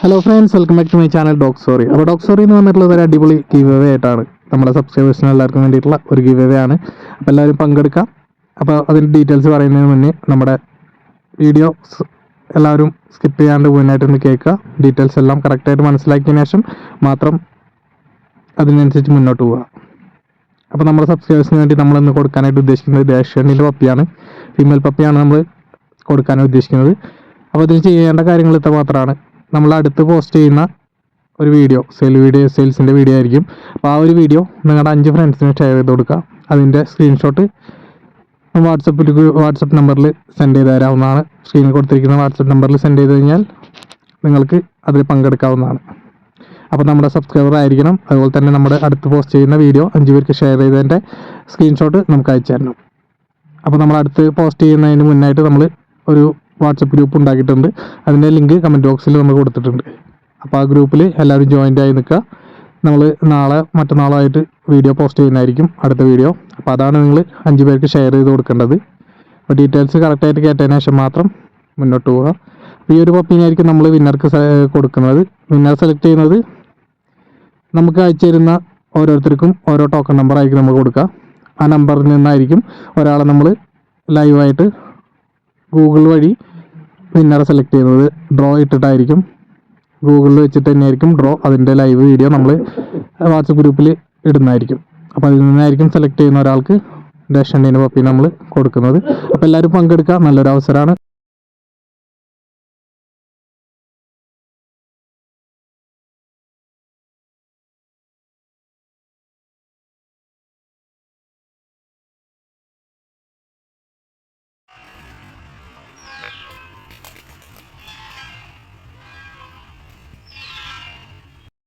Hello friends, welcome back to my channel dog story. അപ്പോൾ dog story എന്ന് പറഞ്ഞിട്ടുള്ളത് ഒരു അടിപൊളി ഗീവ് അവേ ആയിട്ടാണ്. നമ്മുടെ സബ്സ്ക്രൈബേഴ്സിന് എല്ലാവർക്കും വേണ്ടിയിട്ടുള്ള ഒരു ഗീവ് അവേ ആണ്. അപ്പോൾ എല്ലാവരും പങ്കെടുക്കാം. അപ്പോൾ അതിൻ്റെ ഡീറ്റെയിൽസ് പറയുന്നതിന് മുന്നേ നമ്മുടെ വീഡിയോ എല്ലാവരും സ്കിപ്പ് ചെയ്യാണ്ട് മുന്നായിട്ടൊന്ന് കേൾക്കുക. ഡീറ്റെയിൽസ് എല്ലാം കറക്റ്റായിട്ട് മനസ്സിലാക്കിയതിന് ശേഷം മാത്രം അതിനനുസരിച്ച് മുന്നോട്ട് പോവുക. അപ്പോൾ നമ്മുടെ സബ്സ്ക്രൈബേഴ്സിന് വേണ്ടി നമ്മളിന്ന് കൊടുക്കാനായിട്ട് ഉദ്ദേശിക്കുന്നത് ദേശീയൻ്റെ പപ്പിയാണ്. ഫീമെയിൽ പപ്പിയാണ് നമ്മൾ കൊടുക്കാനായിട്ട് ഉദ്ദേശിക്കുന്നത്. അപ്പോൾ ഇതിന് ചെയ്യേണ്ട കാര്യങ്ങൾ ഇത്ര മാത്രമാണ്. നമ്മൾ അടുത്ത് പോസ്റ്റ് ചെയ്യുന്ന ഒരു വീഡിയോ സെയിൽസിൻ്റെ വീഡിയോ ആയിരിക്കും. അപ്പോൾ ആ ഒരു വീഡിയോ നിങ്ങളുടെ 5 ഫ്രണ്ട്സിന് ഷെയർ ചെയ്ത് കൊടുക്കുക. അതിൻ്റെ സ്ക്രീൻഷോട്ട് വാട്സപ്പ് നമ്പറിൽ സെൻഡ് ചെയ്ത് തരാവുന്നതാണ്. സ്ക്രീനിൽ കൊടുത്തിരിക്കുന്ന വാട്സപ്പ് നമ്പറിൽ സെൻഡ് ചെയ്ത് കഴിഞ്ഞാൽ നിങ്ങൾക്ക് അതിൽ പങ്കെടുക്കാവുന്നതാണ്. അപ്പോൾ നമ്മുടെ സബ്സ്ക്രൈബർ ആയിരിക്കണം. അതുപോലെ തന്നെ നമ്മുടെ അടുത്ത് പോസ്റ്റ് ചെയ്യുന്ന വീഡിയോ 5 പേർക്ക് ഷെയർ ചെയ്തതിൻ്റെ സ്ക്രീൻഷോട്ട് നമുക്ക് അയച്ചു തരണം. അപ്പോൾ നമ്മൾ അടുത്ത് പോസ്റ്റ് ചെയ്യുന്നതിന് മുന്നായിട്ട് നമ്മൾ ഒരു വാട്സപ്പ് ഗ്രൂപ്പ് ഉണ്ടാക്കിയിട്ടുണ്ട്. അതിൻ്റെ ലിങ്ക് കമൻറ്റ് ബോക്സിൽ നമ്മൾ കൊടുത്തിട്ടുണ്ട്. അപ്പോൾ ആ ഗ്രൂപ്പിൽ എല്ലാവരും ജോയിൻ്റ് ആയി നിൽക്കുക. നമ്മൾ മറ്റന്നാളായിട്ട് വീഡിയോ പോസ്റ്റ് ചെയ്യുന്നതായിരിക്കും, അടുത്ത വീഡിയോ. അപ്പോൾ അതാണ് നിങ്ങൾ 5 പേർക്ക് ഷെയർ ചെയ്ത് കൊടുക്കേണ്ടത്. അപ്പോൾ ഡീറ്റെയിൽസ് കറക്റ്റായിട്ട് കേട്ടതിന് ശേഷം മാത്രം മുന്നോട്ട് പോവുക. അപ്പോൾ ഈ ഒരു പപ്പീനായിരിക്കും നമ്മൾ വിന്നർക്ക് കൊടുക്കുന്നത്. വിന്നർ സെലക്ട് ചെയ്യുന്നത് നമുക്ക് അയച്ചു തരുന്ന ഓരോരുത്തർക്കും ഓരോ ടോക്കൺ നമ്പർ ആയിരിക്കും നമ്മൾ കൊടുക്കുക. ആ നമ്പറിൽ നിന്നായിരിക്കും ഒരാളെ നമ്മൾ ലൈവായിട്ട് ഗൂഗിൾ വഴി വിന്നറെ സെലക്ട് ചെയ്യുന്നത്. ഡ്രോ ഇട്ടിട്ടായിരിക്കും, ഗൂഗിളിൽ വെച്ചിട്ട് തന്നെയായിരിക്കും ഡ്രോ. അതിൻ്റെ ലൈവ് വീഡിയോ നമ്മൾ വാട്സപ്പ് ഗ്രൂപ്പിൽ ഇടുന്നതായിരിക്കും. അപ്പോൾ അതിൽ നിന്നായിരിക്കും സെലക്ട് ചെയ്യുന്ന ഒരാൾക്ക് ദേശീയൻ്റെ പപ്പി നമ്മൾ കൊടുക്കുന്നത്. അപ്പോൾ എല്ലാവരും പങ്കെടുക്കുക. നല്ലൊരു അവസരമാണ്.